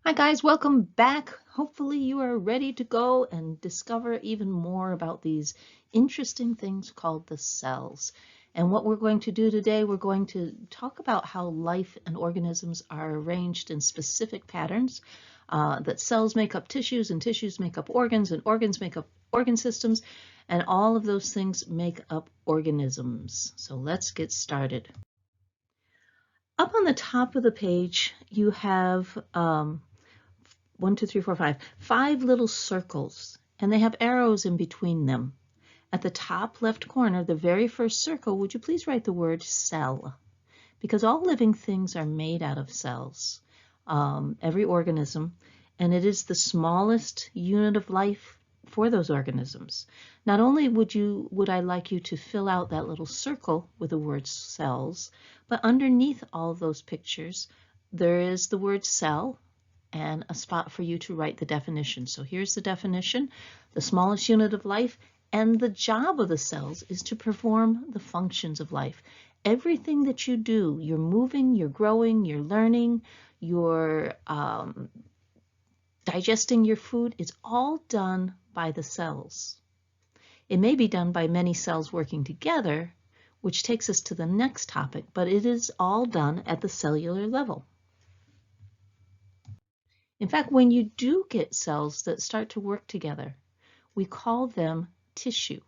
Hi guys, welcome back. Hopefully you are ready to go and discover even more about these interesting things called the cells. And what we're going to do today, we're going to talk about how life and organisms are arranged in specific patterns, that cells make up tissues and tissues make up organs and organs make up organ systems, and all of those things make up organisms. So let's get started. Up on the top of the page, you have 5 little circles, and they have arrows in between them. At the top left corner, the very first circle, would you please write the word cell? Because all living things are made out of cells, every organism, and it is the smallest unit of life for those organisms. Not only would I like you to fill out that little circle with the word cells, but underneath all of those pictures, there is the word cell and a spot for you to write the definition. So here's the definition: the smallest unit of life, and the job of the cells is to perform the functions of life. Everything that you do, you're moving, you're growing, you're learning, you're digesting your food, it's all done by the cells. It may be done by many cells working together, which takes us to the next topic, but it is all done at the cellular level. In fact, when you do get cells that start to work together, we call them tissue.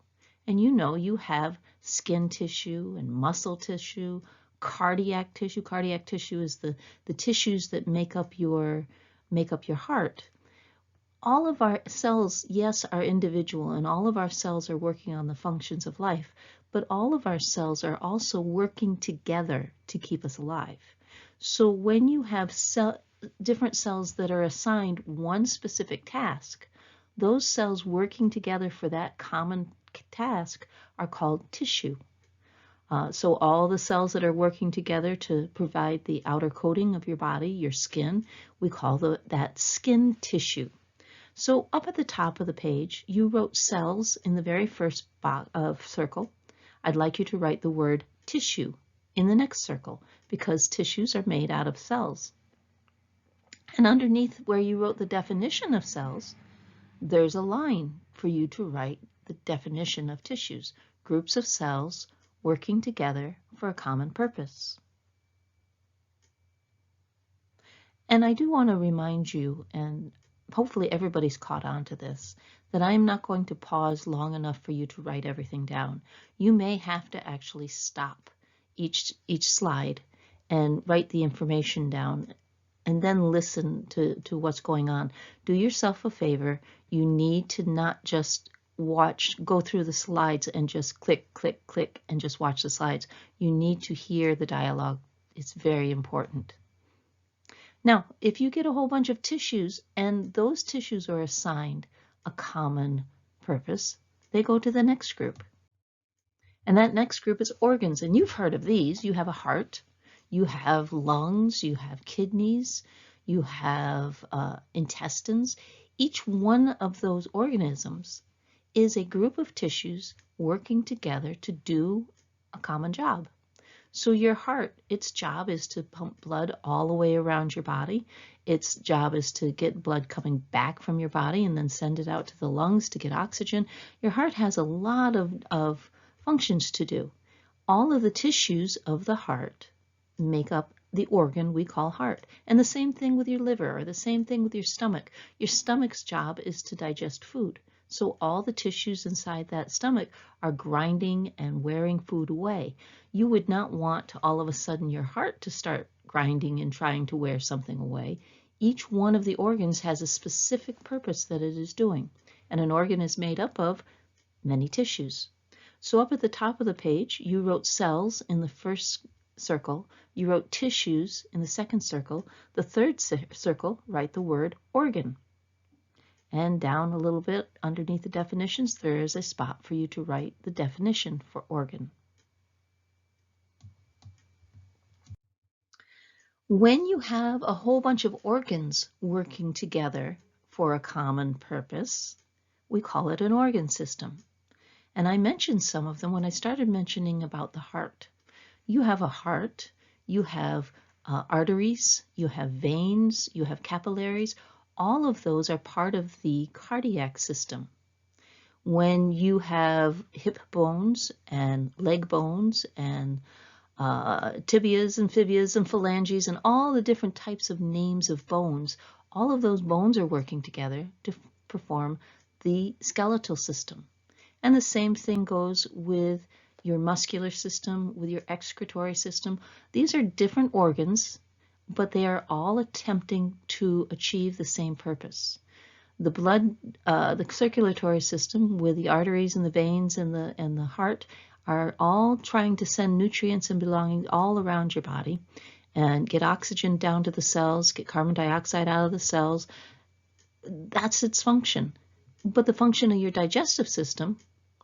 And you know, you have skin tissue and muscle tissue, cardiac tissue. Cardiac tissue is the tissues that make up your heart. All of our cells, yes, are individual, and all of our cells are working on the functions of life, but all of our cells are also working together to keep us alive. So when you have different cells that are assigned one specific task, those cells working together for that common task are called tissue. So all the cells that are working together to provide the outer coating of your body, your skin, we call that skin tissue. So up at the top of the page, you wrote cells in the very first circle. I'd like you to write the word tissue in the next circle, because tissues are made out of cells. And underneath where you wrote the definition of cells, there's a line for you to write the definition of tissues: groups of cells working together for a common purpose. And I do want to remind you, and hopefully everybody's caught on to this, that I'm not going to pause long enough for you to write everything down. You may have to actually stop each slide and write the information down and then listen to what's going on. Do yourself a favor. You need to not just go through the slides and just click, click, click, and just watch the slides. You need to hear the dialogue. It's very important. Now, if you get a whole bunch of tissues and those tissues are assigned a common purpose, they go to the next group. And that next group is organs. And you've heard of these. You have a heart, you have lungs, you have kidneys, you have intestines. Each one of those organisms is a group of tissues working together to do a common job. So your heart, its job is to pump blood all the way around your body. Its job is to get blood coming back from your body and then send it out to the lungs to get oxygen. Your heart has a lot of functions to do. All of the tissues of the heart make up the organ we call heart. And the same thing with your liver, or the same thing with your stomach. Your stomach's job is to digest food. So all the tissues inside that stomach are grinding and wearing food away. You would not want to all of a sudden your heart to start grinding and trying to wear something away. Each one of the organs has a specific purpose that it is doing. And an organ is made up of many tissues. So up at the top of the page, you wrote cells in the first circle, you wrote tissues in the second circle. The third circle, write the word organ. And down a little bit underneath the definitions, there is a spot for you to write the definition for organ. When you have a whole bunch of organs working together for a common purpose, we call it an organ system. And I mentioned some of them when I started mentioning about the heart. You have a heart, you have arteries, you have veins, you have capillaries. All of those are part of the cardiac system. When you have hip bones and leg bones and tibias and fibulas and phalanges and all the different types of names of bones, all of those bones are working together to perform the skeletal system. And the same thing goes with your muscular system, with your excretory system. These are different organs, but they are all attempting to achieve the same purpose. The blood, the circulatory system with the arteries and the veins and the heart are all trying to send nutrients and belongings all around your body and get oxygen down to the cells, get carbon dioxide out of the cells. That's its function. But the function of your digestive system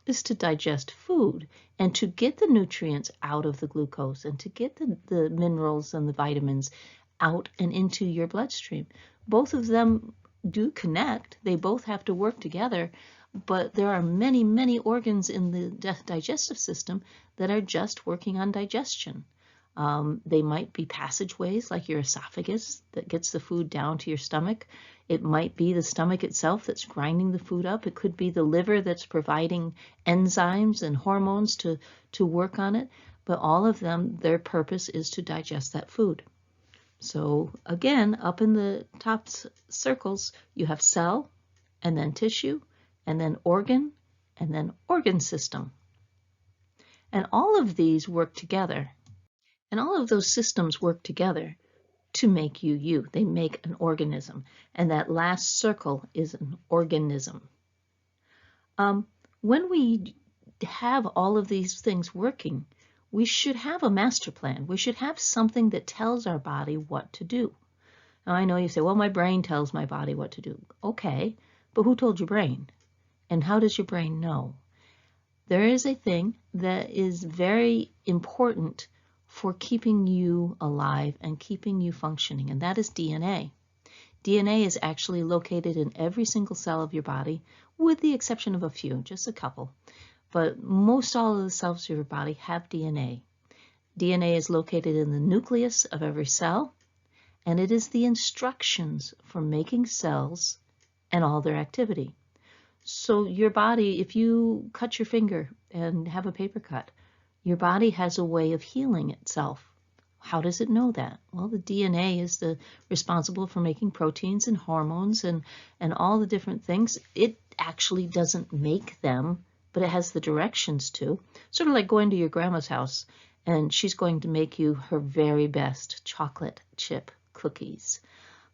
is to digest food and to get the nutrients out of the glucose and to get the minerals and the vitamins out and into your bloodstream. Both of them do connect. They both have to work together, but there are many, many organs in the digestive system that are just working on digestion. They might be passageways like your esophagus that gets the food down to your stomach. It might be the stomach itself that's grinding the food up. It could be the liver that's providing enzymes and hormones to work on it. But all of them, their purpose is to digest that food. So again, up in the top circles, you have cell, and then tissue, and then organ, and then organ system. And all of these work together. And all of those systems work together to make you you. They make an organism. And that last circle is an organism. When we have all of these things working, we should have a master plan. We should have something that tells our body what to do. Now, I know you say, well, my brain tells my body what to do. Okay, but who told your brain? And how does your brain know? There is a thing that is very important for keeping you alive and keeping you functioning, and that is DNA. DNA is actually located in every single cell of your body, with the exception of a few, just a couple. But most all of the cells of your body have DNA. DNA is located in the nucleus of every cell, and it is the instructions for making cells and all their activity. So your body, if you cut your finger and have a paper cut, your body has a way of healing itself. How does it know that? Well, the DNA is responsible for making proteins and hormones and all the different things. It actually doesn't make them, but it has the directions to. Sort of like going to your grandma's house and she's going to make you her very best chocolate chip cookies.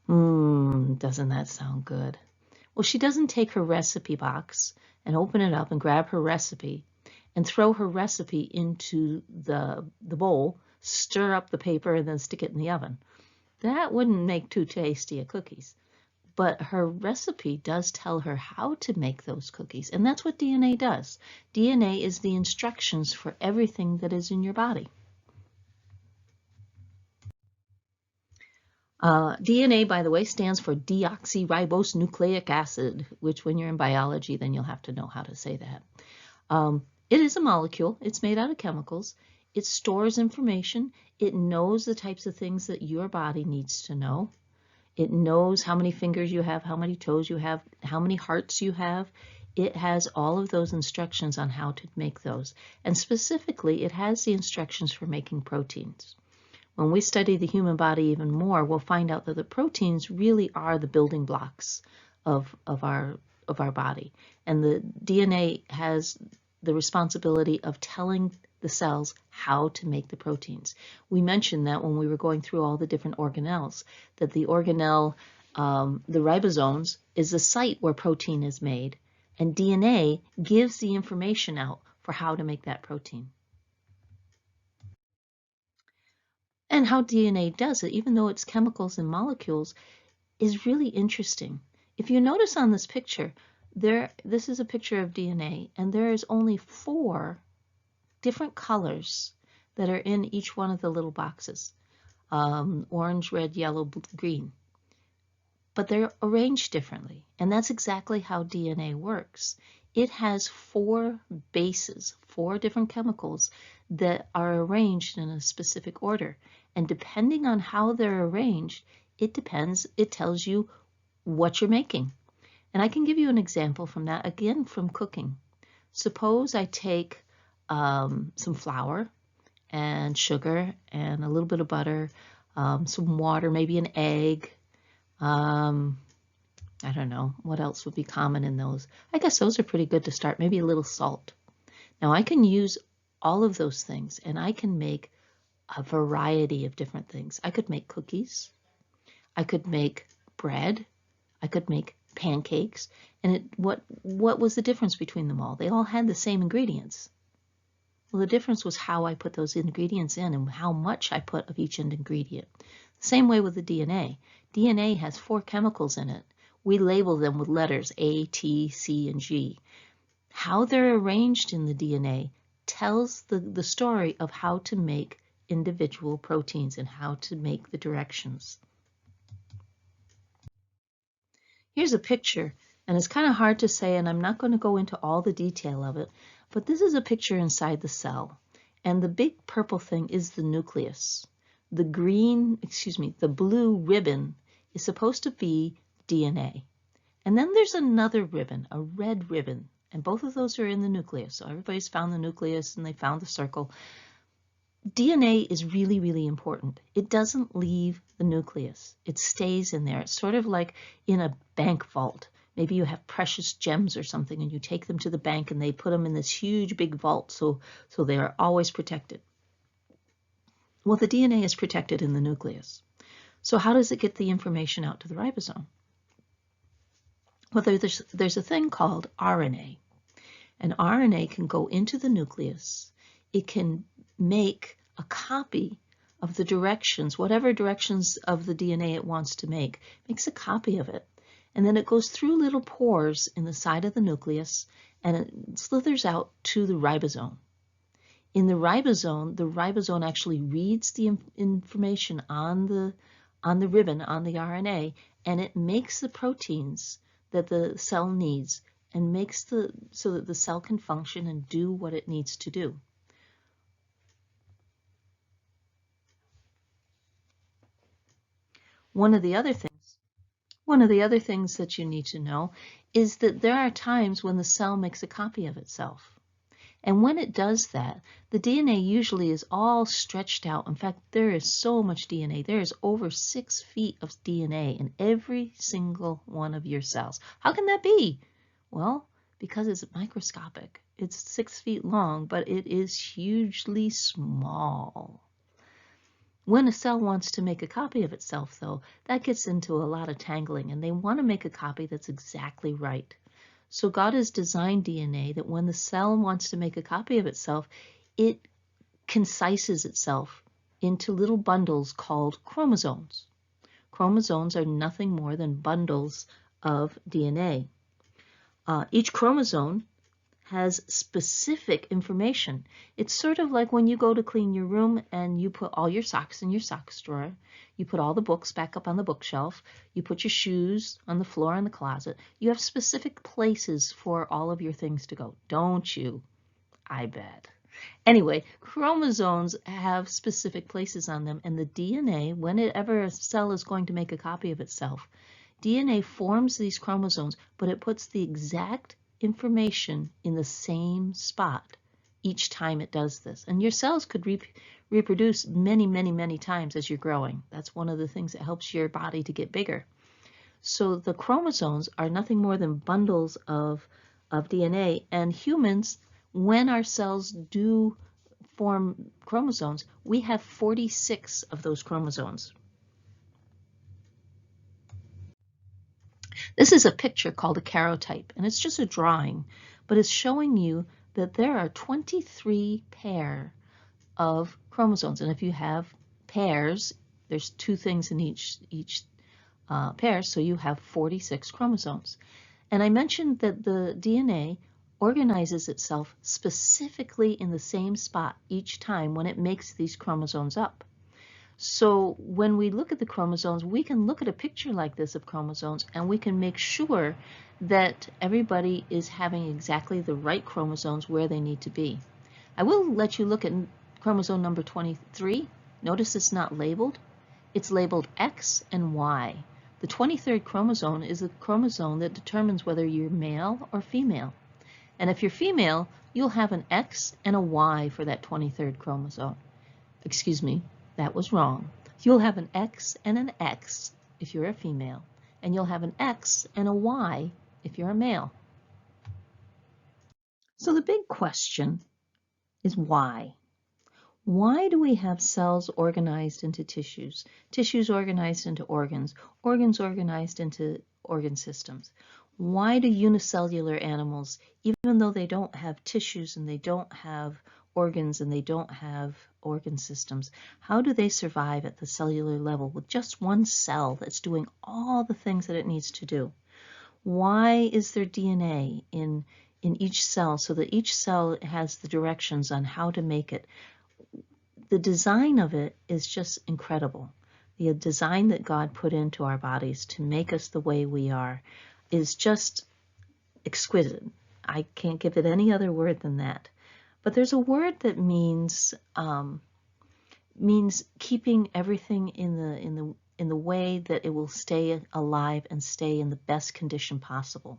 Doesn't that sound good? Well, she doesn't take her recipe box and open it up and grab her recipe and throw her recipe into the bowl, stir up the paper, and then stick it in the oven. That wouldn't make too tasty a cookies. But her recipe does tell her how to make those cookies, and that's what DNA does. DNA is the instructions for everything that is in your body. DNA, by the way, stands for deoxyribonucleic acid, which when you're in biology, then you'll have to know how to say that. It is a molecule. It's made out of chemicals. It stores information. It knows the types of things that your body needs to know. It knows how many fingers you have, how many toes you have, how many hearts you have. It has all of those instructions on how to make those. And specifically, it has the instructions for making proteins. When we study the human body even more, we'll find out that the proteins really are the building blocks of our body. And the DNA has the responsibility of telling the cells how to make the proteins. We mentioned that when we were going through all the different organelles, that the organelle, the ribosomes, is the site where protein is made, and DNA gives the information out for how to make that protein. And how DNA does it, even though it's chemicals and molecules, is really interesting. If you notice on this picture, this is a picture of DNA, and there is only 4 different colors that are in each one of the little boxes. Orange, red, yellow, green. But they're arranged differently, and that's exactly how DNA works. It has 4 bases, 4 different chemicals that are arranged in a specific order. And depending on how they're arranged, it tells you what you're making. And I can give you an example from that, again, from cooking. Suppose I take some flour and sugar and a little bit of butter, some water, maybe an egg. I don't know, what else would be common in those? I guess those are pretty good to start, maybe a little salt. Now I can use all of those things and I can make a variety of different things. I could make cookies, I could make bread, I could make pancakes, and what was the difference between them all? They all had the same ingredients. Well, the difference was how I put those ingredients in and how much I put of each ingredient. Same way with the DNA. DNA has 4 chemicals in it. We label them with letters A, T, C, and G. How they're arranged in the DNA tells the story of how to make individual proteins and how to make the directions. Here's a picture, and it's kind of hard to say, and I'm not going to go into all the detail of it, but this is a picture inside the cell. And the big purple thing is the nucleus. The blue ribbon is supposed to be DNA. And then there's another ribbon, a red ribbon, and both of those are in the nucleus. So everybody's found the nucleus and they found the circle. DNA is really, really important. It doesn't leave the nucleus. It stays in there. It's sort of like in a bank vault. Maybe you have precious gems or something and you take them to the bank and they put them in this huge big vault so they are always protected. Well, the DNA is protected in the nucleus. So how does it get the information out to the ribosome? Well, there's a thing called RNA. And RNA can go into the nucleus. It can make a copy of the directions, whatever directions of the DNA it wants to make, makes a copy of it. And then it goes through little pores in the side of the nucleus and it slithers out to the ribosome. In the ribosome actually reads the information on the ribbon, on the RNA, and it makes the proteins that the cell needs and makes so that the cell can function and do what it needs to do. One of the other things that you need to know is that there are times when the cell makes a copy of itself. And when it does that, the DNA usually is all stretched out. In fact, there is so much DNA. There is over 6 feet of DNA in every single one of your cells. How can that be? Well, because it's microscopic. It's 6 feet long, but it is hugely small. When a cell wants to make a copy of itself, though, that gets into a lot of tangling, and they want to make a copy that's exactly right. So God has designed DNA that when the cell wants to make a copy of itself, it concises itself into little bundles called chromosomes. Chromosomes are nothing more than bundles of DNA. Each chromosome has specific information. It's sort of like when you go to clean your room and you put all your socks in your socks drawer, you put all the books back up on the bookshelf, you put your shoes on the floor in the closet. You have specific places for all of your things to go, don't you? I bet. Anyway, chromosomes have specific places on them, and the DNA, whenever a cell is going to make a copy of itself, DNA forms these chromosomes, but it puts the exact information in the same spot each time it does this. And your cells could reproduce many, many, many times as you're growing. That's one of the things that helps your body to get bigger. So the chromosomes are nothing more than bundles of DNA. And humans, when our cells do form chromosomes, we have 46 of those chromosomes. This is a picture called a karyotype, and it's just a drawing, but it's showing you that there are 23 pair of chromosomes. And if you have pairs, there's 2 things in each pair, so you have 46 chromosomes. And I mentioned that the DNA organizes itself specifically in the same spot each time when it makes these chromosomes up. So when we look at the chromosomes, we can look at a picture like this of chromosomes and we can make sure that everybody is having exactly the right chromosomes where they need to be. I will let you look at chromosome number 23. Notice it's not labeled. It's labeled X and Y. The 23rd chromosome is a chromosome that determines whether you're male or female. And if you're female, you'll have an X and a Y for that 23rd chromosome. Excuse me, that was wrong. You'll have an X and an X if you're a female, and you'll have an X and a Y if you're a male. So the big question is why? Why do we have cells organized into tissues, tissues organized into organs, organs organized into organ systems? Why do unicellular animals, even though they don't have tissues and they don't have organs and they don't have organ systems, how do they survive at the cellular level with just one cell that's doing all the things that it needs to do? Why is there DNA in each cell so that each cell has the directions on how to make it? The design of it is just incredible. The design that God put into our bodies to make us the way we are is just exquisite. I can't give it any other word than that. But there's a word that means keeping everything in the way that it will stay alive and stay in the best condition possible.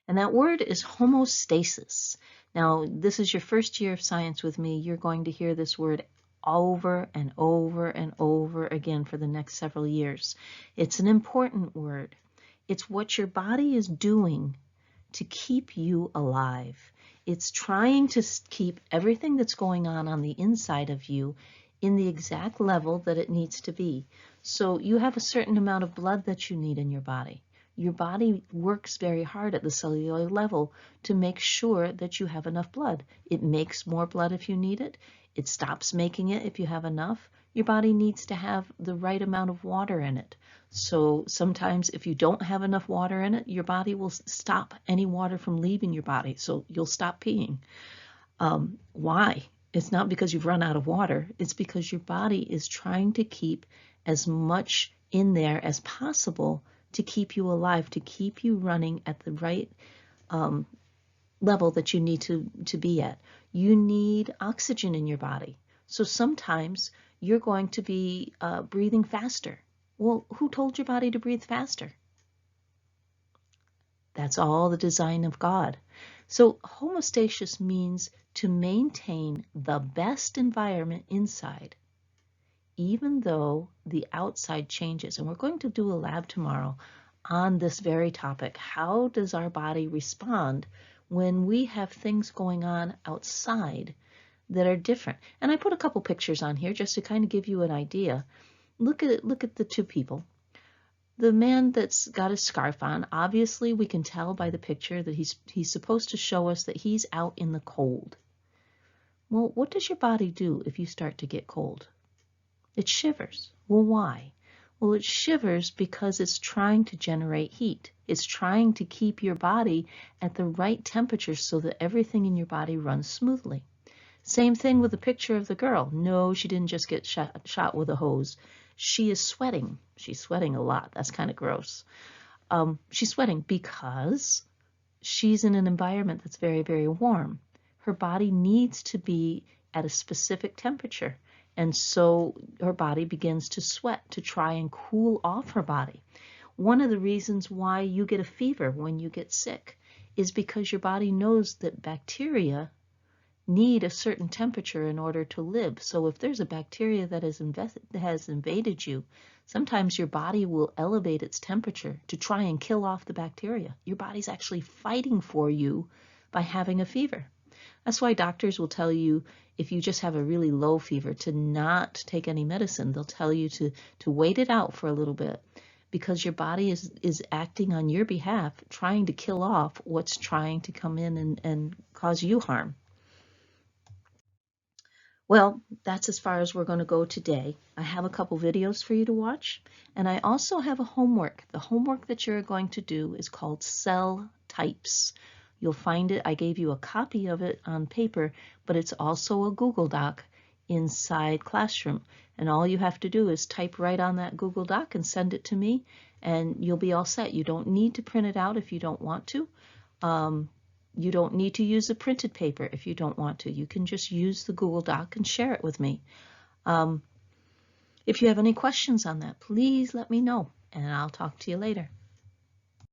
And that word is homeostasis. Now, this is your first year of science with me. You're going to hear this word over and over and over again for the next several years. It's an important word. It's what your body is doing to keep you alive. It's trying to keep everything that's going on the inside of you in the exact level that it needs to be. So you have a certain amount of blood that you need in your body. Your body works very hard at the cellular level to make sure that you have enough blood. It makes more blood if you need it. It stops making it if you have enough. Your body needs to have the right amount of water in it. So sometimes if you don't have enough water in it, your body will stop any water from leaving your body. So you'll stop peeing. Why? It's not because you've run out of water. It's because your body is trying to keep as much in there as possible to keep you alive, to keep you running at the right level that you need to be at. You need oxygen in your body. So sometimes you're going to be breathing faster. Well, who told your body to breathe faster? That's all the design of God. So homeostasis means to maintain the best environment inside, even though the outside changes. And we're going to do a lab tomorrow on this very topic. How does our body respond when we have things going on outside that are different? And I put a couple pictures on here just to kind of give you an idea. Look at the two people. The man that's got his scarf on, obviously we can tell by the picture that he's supposed to show us that he's out in the cold. Well, what does your body do if you start to get cold? It shivers. Well, why? Well, it shivers because it's trying to generate heat. It's trying to keep your body at the right temperature so that everything in your body runs smoothly. Same thing with the picture of the girl. No, she didn't just get shot with a hose. She is sweating. She's sweating a lot. That's kind of gross. She's sweating because she's in an environment that's very, very warm. Her body needs to be at a specific temperature. And so her body begins to sweat to try and cool off her body. One of the reasons why you get a fever when you get sick is because your body knows that bacteria need a certain temperature in order to live. So if there's a bacteria that has invaded you, sometimes your body will elevate its temperature to try and kill off the bacteria. Your body's actually fighting for you by having a fever. That's why doctors will tell you, if you just have a really low fever, to not take any medicine. They'll tell you to wait it out for a little bit, because your body is acting on your behalf, trying to kill off what's trying to come in and cause you harm. Well, that's as far as we're going to go today. I have a couple videos for you to watch, and I also have a homework. The homework that you're going to do is called Cell Types. You'll find it, I gave you a copy of it on paper, but it's also a Google Doc inside Classroom. And all you have to do is type right on that Google Doc and send it to me, and you'll be all set. You don't need to print it out if you don't want to. You don't need to use the printed paper if you don't want to. You can just use the Google Doc and share it with me. If you have any questions on that, please let me know, and I'll talk to you later.